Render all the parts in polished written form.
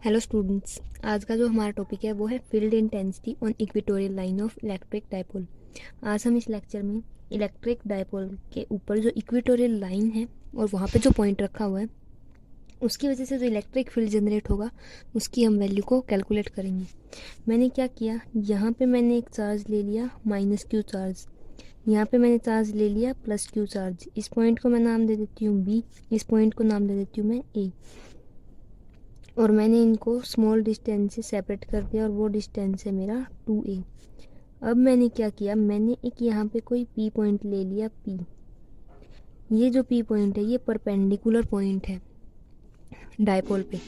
Hello students, आज का जो हमारा टॉपिक है वो है field intensity on equatorial line of electric dipole. आज हम इस लेक्चर में इलेक्ट्रिक डायपोल के ऊपर जो इक्वेटोरियल लाइन है और वहाँ पे जो पॉइंट रखा हुआ है उसकी वजह से जो इलेक्ट्रिक फील्ड जनरेट होगा उसकी हम वैल्यू को कैलकुलेट करेंगे। मैंने क्या किया, यहाँ पे मैंने एक चार्ज ले लिया -q चार्ज, यहाँ पे मैंने चार्ज ले लिया +q चार्ज। इस पॉइंट को मैं नाम दे देती हूँ B, इस पॉइंट को नाम दे देती हूँ मैं A, और मैंने इनको स्मॉल डिस्टेंस से सेपरेट कर दिया और वो डिस्टेंस है मेरा 2a। अब मैंने क्या किया, मैंने एक यहाँ पे कोई P पॉइंट ले लिया P। ये जो P पॉइंट है ये परपेंडिकुलर पॉइंट है डायपोल पे,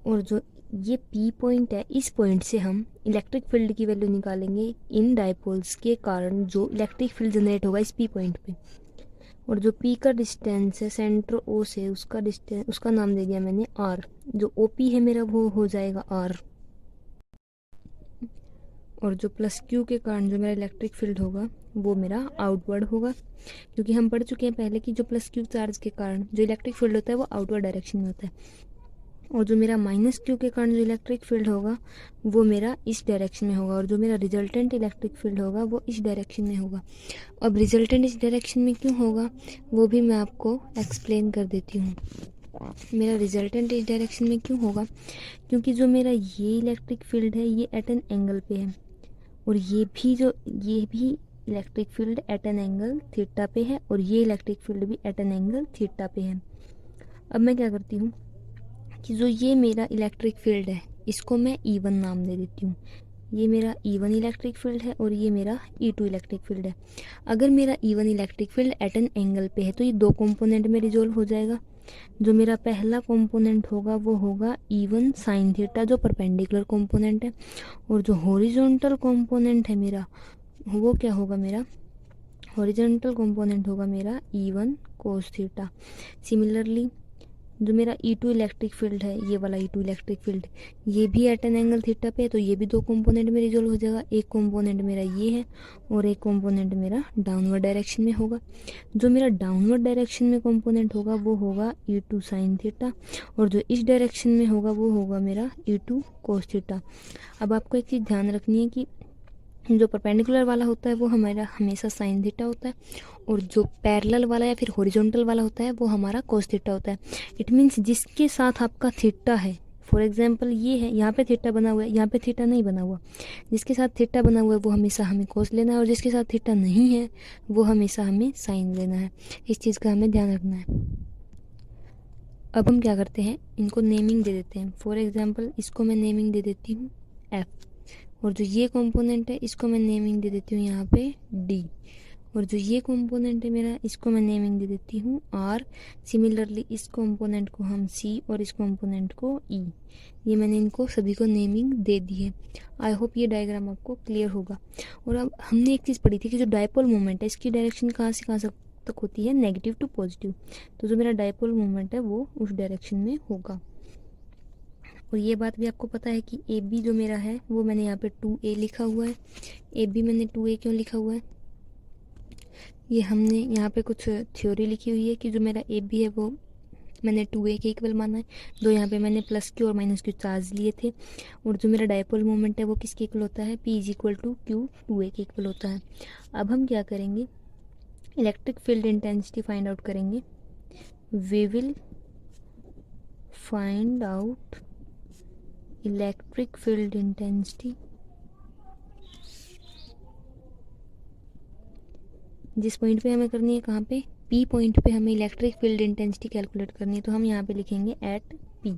और जो ये P पॉइंट है इस पॉइंट से हम इलेक्ट्रिक फील्ड की वैल्यू निकालेंगे इन डायपोल्स के कारण जो इलेक्ट्रिक फील्ड जनरेट होगा इस P पॉइंट पे। और जो P का डिस्टेंस है सेंटर O से, उसका डिस्टेंस, उसका नाम दे दिया मैंने R। जो OP है मेरा वो हो जाएगा R। और जो +Q के कारण जो मेरा इलेक्ट्रिक फील्ड होगा वो मेरा आउटवर्ड होगा, क्योंकि हम पढ़ चुके हैं पहले कि जो +Q चार्ज के कारण जो इलेक्ट्रिक फील्ड होता है वो आउटवर्ड डायरेक्शन में होता है। और जो मेरा -Q के कारण जो इलेक्ट्रिक फील्ड होगा वो मेरा इस डायरेक्शन में होगा, और जो मेरा रिजल्टेंट इलेक्ट्रिक फील्ड होगा वो इस डायरेक्शन में होगा। अब रिजल्टेंट इस डायरेक्शन में क्यों होगा वो भी मैं आपको एक्सप्लेन कर देती हूँ। मेरा रिजल्टेंट इस डायरेक्शन में क्यों होगा, क्योंकि जो मेरा ये इलेक्ट्रिक फील्ड है ये एट एन एंगल पे है, और ये भी electric field at an angle theta पे है, और ये इलेक्ट्रिक फील्ड भी एट एन एंगल थीटा पे है। अब मैं क्या करती हूँ कि जो ये मेरा इलेक्ट्रिक फील्ड है इसको मैं E1 नाम दे देती हूँ। ये मेरा E1 इलेक्ट्रिक फील्ड है और ये मेरा E2 इलेक्ट्रिक फील्ड है। अगर मेरा E1 electric field at an angle पे है तो ये दो कंपोनेंट में रिजोल्व हो जाएगा। जो मेरा पहला कंपोनेंट होगा वो होगा E1 साइन थीटा, जो परपेंडिकुलर कंपोनेंट है, और जो हॉरिजॉन्टल कंपोनेंट है मेरा वो क्या होगा, मेरा हॉरिजॉन्टल कंपोनेंट होगा मेरा E1 कोस थीटा। सिमिलरली जो मेरा E2 इलेक्ट्रिक फील्ड है, ये वाला E2 इलेक्ट्रिक फील्ड, ये भी एट एन एंगल थीटा पे है, तो ये भी दो कंपोनेंट में रिजोल्व हो जाएगा। एक कंपोनेंट मेरा ये है और एक कंपोनेंट मेरा डाउनवर्ड डायरेक्शन में होगा। जो मेरा डाउनवर्ड डायरेक्शन में कंपोनेंट होगा वो होगा E2 साइन थीटा, और जो इस डायरेक्शन में होगा वो होगा मेरा E2 कोस थीटा। अब आपको एक चीज़ ध्यान रखनी है कि जो परपेंडिकुलर वाला होता है वो हमारा हमेशा साइन थीटा होता है, और जो पैरेलल वाला या फिर हॉरिजॉन्टल वाला होता है वो हमारा कोस थीटा होता है। इट मीन्स जिसके साथ आपका थीटा है, फॉर एग्जांपल ये है, यहाँ पे थीटा बना हुआ है, यहाँ पे थीटा नहीं बना हुआ, जिसके साथ थीटा बना हुआ है वो हमेशा हमें कोस लेना है, और जिसके साथ थीटा नहीं है वो हमेशा हमें साइन लेना है। इस चीज़ का हमें ध्यान रखना है। अब हम क्या करते हैं, इनको नेमिंग दे देते हैं। फॉर एग्जाम्पल इसको मैं नेमिंग दे देती हूँ F, और जो ये कंपोनेंट है इसको मैं नेमिंग दे देती हूँ यहाँ पे D, और जो ये कंपोनेंट है मेरा इसको मैं नेमिंग दे देती हूँ R। सिमिलरली इस कंपोनेंट को हम C और इस कंपोनेंट को E। ये मैंने इनको सभी को नेमिंग दे दी है। आई होप ये डायग्राम आपको क्लियर होगा। और अब हमने एक चीज़ पढ़ी थी कि जो डायपोल मोमेंट है इसकी डायरेक्शन कहाँ से कहाँ तक होती है, नेगेटिव टू पॉजिटिव। तो जो मेरा डायपोल मोमेंट है वो उस डायरेक्शन में होगा। और ये बात भी आपको पता है कि ए बी जो मेरा है वो मैंने यहाँ पे 2a लिखा हुआ है। ए बी मैंने 2a क्यों लिखा हुआ है, ये हमने यहाँ पे कुछ थ्योरी लिखी हुई है कि जो मेरा ए बी है वो मैंने 2a के इक्वल माना है। दो यहाँ पे मैंने +Q और -Q चार्ज लिए थे, और जो मेरा डायपोल मोमेंट है वो किसके इक्वल होता है, P is equal to Q 2a के इक्वल होता है। अब हम क्या करेंगे, electric field intensity find out करेंगे। We will find out electric field intensity, जिस पॉइंट पे हमें करनी है, कहाँ पे, P पॉइंट पे हमें इलेक्ट्रिक फील्ड इंटेंसिटी कैलकुलेट करनी है, तो हम यहाँ पे लिखेंगे एट P।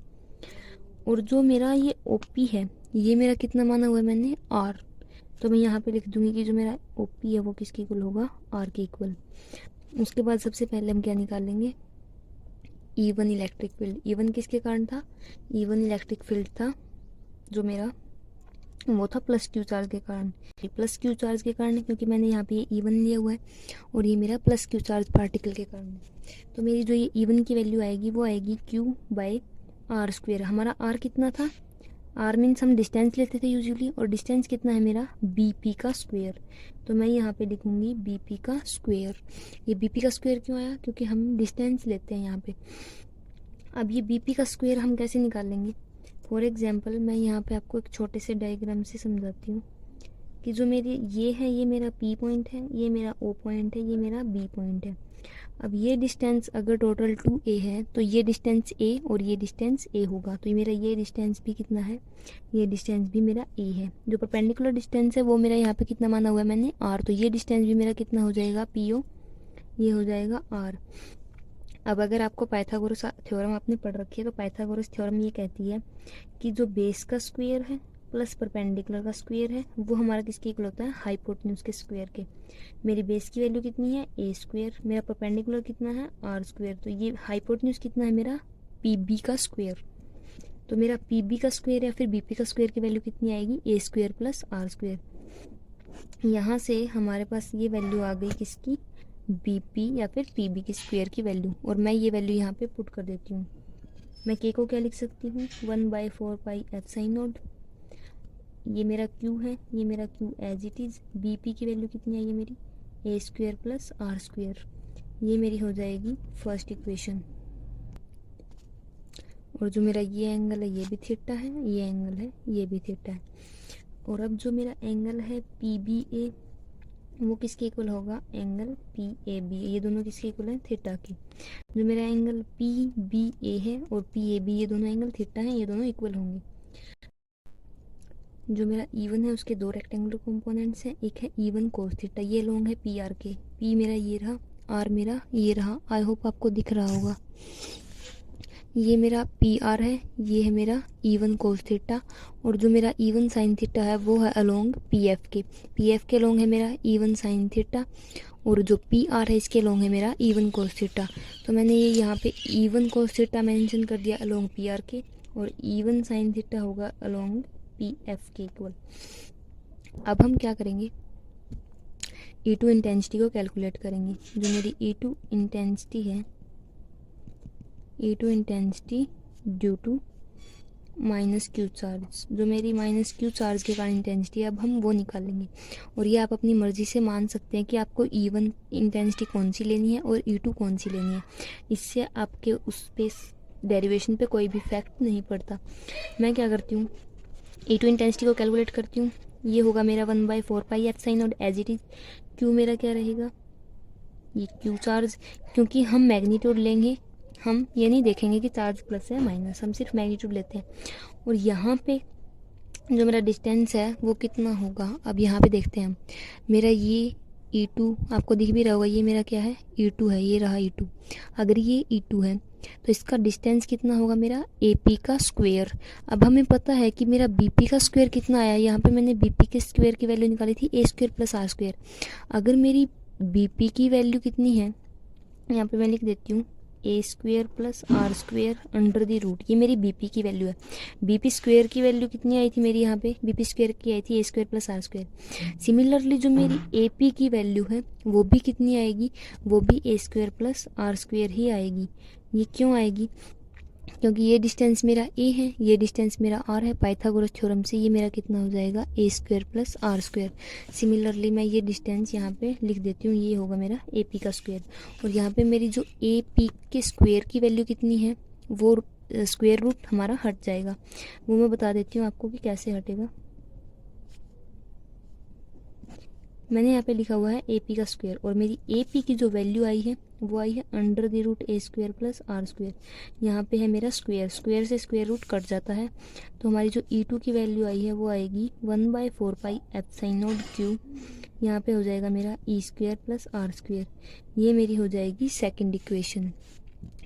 और जो मेरा ये OP है ये मेरा कितना माना हुआ है मैंने, R, तो मैं यहाँ पे लिख दूंगी कि जो मेरा OP है वो किसके इक्वल होगा, R के इक्वल। उसके बाद सबसे पहले हम क्या निकालेंगे, E1 इलेक्ट्रिक फील्ड। E1 किसके कारण था, E1 इलेक्ट्रिक फील्ड था जो मेरा वो था +Q चार्ज के कारण। +Q चार्ज के कारण है क्योंकि मैंने यहाँ पे ये E1 लिया हुआ है, और ये मेरा +Q चार्ज पार्टिकल के कारण है। तो मेरी जो ये E1 की वैल्यू आएगी वो आएगी Q/r²। हमारा R कितना था, R मीन्स हम डिस्टेंस लेते थे यूजुअली, और डिस्टेंस कितना है मेरा BP का स्क्वायर। तो मैं यहाँ पे लिखूँगी BP का स्क्वायर। ये BP का स्क्वायर क्यों आया, क्योंकि हम डिस्टेंस लेते हैं यहाँ पे। अब ये BP का स्क्वायर हम कैसे निकाल लेंगे, फॉर एग्जांपल मैं यहाँ पे आपको एक छोटे से डायग्राम से समझाती हूँ कि जो मेरी ये है, ये मेरा P पॉइंट है, ये मेरा O पॉइंट है, ये मेरा B पॉइंट है। अब ये डिस्टेंस अगर टोटल 2a है तो ये डिस्टेंस a और ये डिस्टेंस a होगा, तो मेरा ये डिस्टेंस भी कितना है, ये डिस्टेंस भी मेरा a है। जो परपेंडिकुलर डिस्टेंस है वो मेरा यहाँ पे कितना माना हुआ है मैंने, r, तो ये डिस्टेंस भी मेरा कितना हो जाएगा, PO, ये हो जाएगा r। अब अगर आपको पाइथागोरस थ्योरम आपने पढ़ रखी है तो पाइथागोरस थ्योरम ये कहती है कि जो बेस का स्क्वायर है प्लस परपेंडिकुलर का स्क्वायर है वो हमारा किसके इक्वल होता है, हाइपोटेन्यूज के स्क्वायर के। मेरी बेस की वैल्यू कितनी है, a स्क्वायर, मेरा परपेंडिकुलर कितना है, r स्क्वायर, तो ये हाइपोटेन्यूज कितना है मेरा, PB का स्क्वायर। तो मेरा PB का स्क्वायर या फिर BP का स्क्वायर की वैल्यू कितनी आएगी, a square plus r square. यहाँ से हमारे पास ये वैल्यू आ गई किसकी, BP या फिर PB की स्क्वायर की वैल्यू, और मैं ये वैल्यू यहाँ पे पुट कर देती हूँ। मैं k को क्या लिख सकती हूँ, 1/4 पाई एफ साइन नॉट, ये मेरा Q है, ये मेरा Q as it is. BP की वैल्यू कितनी आई है मेरी, a square plus r square, ये मेरी हो जाएगी फर्स्ट इक्वेशन। और जो मेरा ये एंगल है ये भी थीटा है, ये एंगल है ये भी थीटा है। और अब जो मेरा एंगल है PBA वो किसके इक्वल होगा, एंगल PAB, ये दोनों किसके इक्वल हैं, थीटा के। जो मेरा एंगल PBA है और PAB ये दोनों एंगल थीटा हैं, ये दोनों इक्वल होंगे। जो मेरा E1 है उसके दो रेक्टेंगुलर कंपोनेंट्स हैं, एक है E1 कोस थीटा, ये लॉन्ग है PR के, P मेरा ये रहा, R मेरा ये रहा, आई होप आपको दिख रहा होगा। ये मेरा PR है, ये है मेरा E1 कोस थीटा, और जो मेरा E1 साइन थीटा है वो है अलोंग PF के, PF के लॉन्ग है मेरा E1 साइन थीटा, और जो PR है इसके लॉन्ग है मेरा E1 कोस थीटा। तो मैंने ये यहाँ पे E1 कोस थीटा मेंशन कर दिया अलोंग PR के, और E1 साइन थीटा होगा अलोंग PF के इक्वल। अब हम क्या करेंगे, E2 इंटेंसिटी को कैलकुलेट करेंगे। जो मेरी E2 इंटेंसिटी है, E2 intensity due to minus Q charge, जो मेरी माइनस Q चार्ज के कारण इंटेंसिटी है, अब हम वो निकालेंगे। और ये आप अपनी मर्ज़ी से मान सकते हैं कि आपको E1 इंटेंसिटी कौन सी लेनी है और E2 कौन सी लेनी है, इससे आपके उस पे डेरिवेशन पे कोई भी इफेक्ट नहीं पड़ता। मैं क्या करती हूँ, E2 इंटेंसिटी को कैलकुलेट करती हूँ, ये होगा मेरा 1/4 पाई एफ साइन और एज इट इज़। Q मेरा क्या रहेगा, ये Q चार्ज, क्योंकि हम मैग्नीट्यूड लेंगे, हम ये नहीं देखेंगे कि चार्ज प्लस है माइनस, हम सिर्फ मैग्नीट्यूड लेते हैं। और यहाँ पे जो मेरा डिस्टेंस है वो कितना होगा, अब यहाँ पे देखते हैं हम। मेरा ये E2 आपको दिख भी रहा होगा, ये मेरा क्या है, E2 है, ये रहा E2। अगर ये E2 है तो इसका डिस्टेंस कितना होगा मेरा, AP का स्क्वायर। अब हमें पता है कि मेरा BP का स्क्वायर कितना आया, यहाँ पे मैंने BP के स्क्वायर की वैल्यू निकाली थी A square plus R square. अगर मेरी BP की वैल्यू कितनी है, यहाँ पे मैं लिख देती हूँ A square plus R square under the root, ये मेरी BP की वैल्यू है। BP स्क्वायर की वैल्यू कितनी आई थी मेरी, यहाँ पे BP स्क्वायर की आई थी A square plus R square. Similarly जो मेरी AP की वैल्यू है वो भी कितनी आएगी, वो भी A square plus R square ही आएगी। ये क्यों आएगी, क्योंकि ये डिस्टेंस मेरा A है, ये डिस्टेंस मेरा R है। पाइथागोरस थ्योरम से ये मेरा कितना हो जाएगा, A square plus R square. Similarly मैं ये डिस्टेंस यहाँ पे लिख देती हूँ, ये होगा मेरा AP का स्क्वायर। और यहाँ पे मेरी जो AP के स्क्वायर की वैल्यू कितनी है, वो स्क्वायर रूट हमारा हट जाएगा। वो मैं बता देती हूँ आपको कि कैसे हटेगा। मैंने यहाँ पे लिखा हुआ है AP का स्क्वायर, और मेरी AP की जो वैल्यू आई है वो आई है under the root A square plus R square. यहाँ पे है मेरा स्क्वायर, स्क्वायर से स्क्वायर रूट कट जाता है, तो हमारी जो E2 की वैल्यू आई है वो आएगी 1/4 पाई एफ साइन नॉट Q। यहाँ पे हो जाएगा मेरा E square plus R square, ये मेरी हो जाएगी सेकेंड इक्वेशन।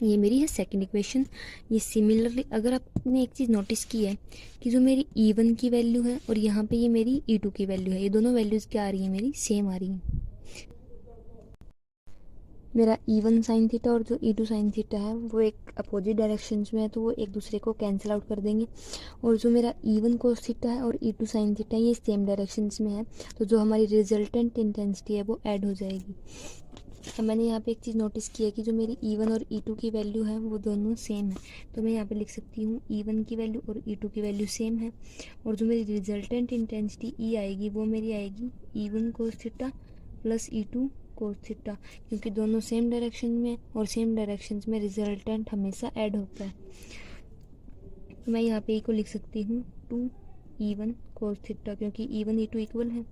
ये मेरी है सेकंड इक्वेशन। ये सिमिलरली अगर आपने एक चीज़ नोटिस की है कि जो मेरी E1 की वैल्यू है और यहाँ पे ये मेरी E2 की वैल्यू है, ये दोनों वैल्यूज़ क्या आ रही है मेरी, सेम आ रही हैं। मेरा E1 साइन थीटा और जो E2 साइन थीटा है वो एक अपोजिट डायरेक्शंस में है, तो वो एक दूसरे को कैंसिल आउट कर देंगे। और जो मेरा E1 कोस थीटा है और E2 साइन थीटा है ये सेम डायरेक्शंस में है, तो जो हमारी रिजल्टेंट इंटेंसिटी है वो ऐड हो जाएगी। अब मैंने यहाँ पे एक चीज़ नोटिस की है कि जो मेरी E1 और E2 की वैल्यू है वो दोनों सेम है, तो मैं यहाँ पे लिख सकती हूँ E1 की वैल्यू और E2 की वैल्यू सेम है। और जो मेरी रिजल्टेंट इंटेंसिटी E आएगी वो मेरी आएगी E1 cos theta plus E2 cos theta, क्योंकि दोनों सेम डायरेक्शन में और सेम डायरेक्शन में रिजल्टेंट हमेशा ऐड होता है। तो मैं यहाँ पे ई को लिख सकती हूँ 2E1 cos थीटा, क्योंकि E1 E2 इक्वल है।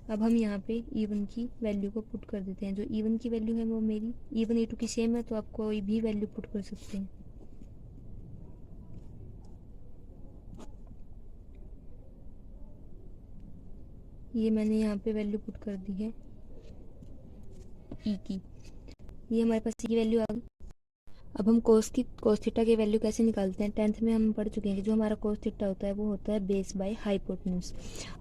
अब हम यहाँ पे E1 की वैल्यू को पुट कर देते हैं। जो E1 की वैल्यू है वो मेरी E1 E2 की सेम है, तो आप कोई भी वैल्यू पुट कर सकते हैं। ये मैंने यहाँ पे वैल्यू पुट कर दी है ई की। ये हमारे पास ई की वैल्यू आ गई। अब हम कोस थीटा की वैल्यू कैसे निकालते हैं? 10th में हम पढ़ चुके हैं कि जो हमारा कोस थीटा होता है वो होता है बेस बाय हाइपोटेन्यूज।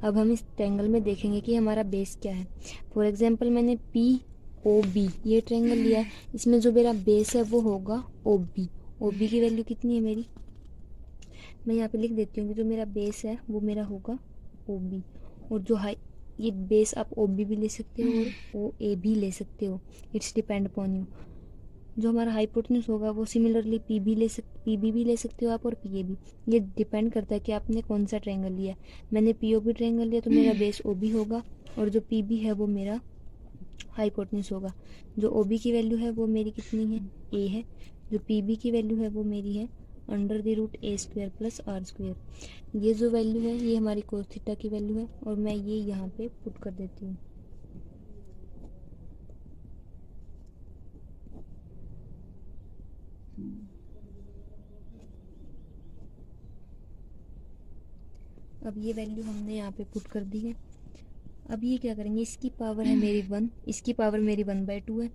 अब हम इस ट्रायंगल में देखेंगे कि हमारा बेस क्या है। फॉर एग्जांपल मैंने POB ये ट्रायंगल लिया है, इसमें जो मेरा बेस है वो होगा OB। OB की वैल्यू कितनी है मेरी? मैं यहाँ पे लिख देती हूँ कि जो मेरा बेस है वो मेरा होगा OB, और जो ये बेस आप OB भी ले सकते हो और OA भी ले सकते हो, इट्स डिपेंड अपॉन यू। जो हमारा हाइपोटेन्यूज होगा वो सिमिलरली PB भी ले सकते हो आप, और PA भी। ये डिपेंड करता है कि आपने कौन सा ट्रायंगल लिया। मैंने POB ट्रायंगल लिया तो मेरा बेस OB होगा, और जो PB है वो मेरा हाइपोटेन्यूज होगा। जो OB की वैल्यू है वो मेरी कितनी है? A है। जो PB की वैल्यू है वो मेरी है √A² + R²। ये जो वैल्यू है ये हमारी कोस थीटा की वैल्यू है, और मैं ये यहाँ पे पुट कर देती हूँ। अब ये वैल्यू हमने यहाँ पे पुट कर दी है। अब ये क्या करेंगे, इसकी पावर है मेरी 1, इसकी पावर मेरी 1/2 है।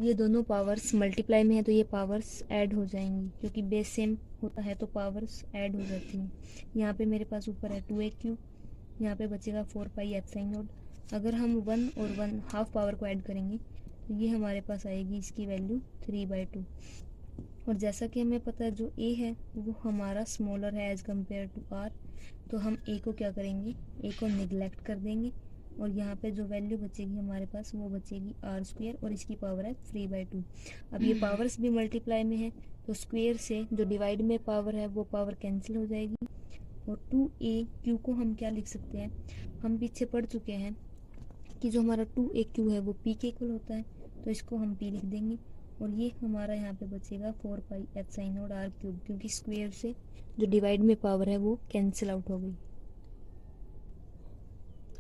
ये दोनों पावर्स मल्टीप्लाई में है तो ये पावर्स ऐड हो जाएंगी, क्योंकि बेस सेम होता है तो पावर्स ऐड हो जाती हैं। यहाँ पे मेरे पास ऊपर है 2A³, यहाँ पे बचेगा 4πε0। अगर हम 1 और 1/2 पावर को ऐड करेंगे तो ये हमारे पास आएगी इसकी वैल्यू 3/2। और जैसा कि हमें पता है जो A है वो हमारा स्मॉलर है एज कम्पेयर टू R, तो हम A को क्या करेंगे, A को निगलेक्ट कर देंगे, और यहाँ पे जो वैल्यू बचेगी हमारे पास वो बचेगी R², और इसकी पावर है 3/2। अब ये पावर्स भी मल्टीप्लाई में है तो स्क्वेयर से जो डिवाइड में पावर है वो पावर कैंसिल हो जाएगी, और 2AQ को हम क्या लिख सकते हैं, हम पीछे पढ़ चुके हैं कि जो हमारा 2AQ है वो P के इक्वल होता है, तो इसको हम P लिख देंगे, और ये हमारा यहाँ पे बचेगा 4πε0r³, क्योंकि स्क्वेयर से जो डिवाइड में पावर है वो कैंसिल आउट हो गई।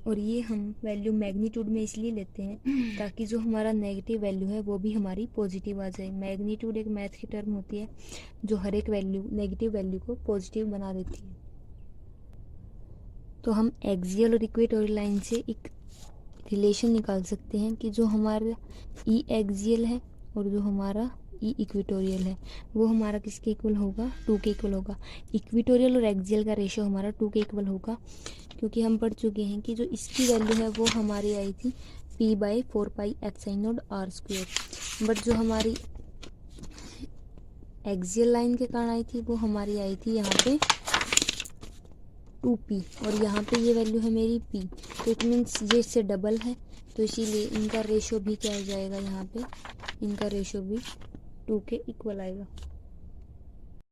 और ये हम वैल्यू मैग्नीट्यूड में इसलिए लेते हैं ताकि जो हमारा नेगेटिव वैल्यू है वो भी हमारी पॉजिटिव आ जाए। मैग्नीट्यूड एक मैथ की टर्म होती है जो हर एक वैल्यू नेगेटिव वैल्यू को पॉजिटिव बना देती है। तो हम एक्सियल और इक्वेटोरियल लाइन से एक रिलेशन निकाल सकते हैं कि जो हमारा ई एक्सियल है और जो हमारा ई इक्वेटोरियल है वो हमारा किसके इक्वल होगा, 2 के इक्वल होगा। इक्वेटोरियल और एक्सियल का रेशियो हमारा 2 के इक्वल होगा, क्योंकि हम पढ़ चुके हैं कि जो इसकी वैल्यू है वो हमारी आई थी P/4πε0r², बट जो हमारी एक्सियल लाइन के कारण आई थी वो हमारी आई थी यहाँ पे 2P, और यहाँ पे ये वैल्यू है मेरी P, तो इट मीन्स ये इससे डबल है, तो इसीलिए इनका रेशियो भी क्या हो जाएगा, यहाँ पे इनका रेशियो भी 2 के इक्वल आएगा।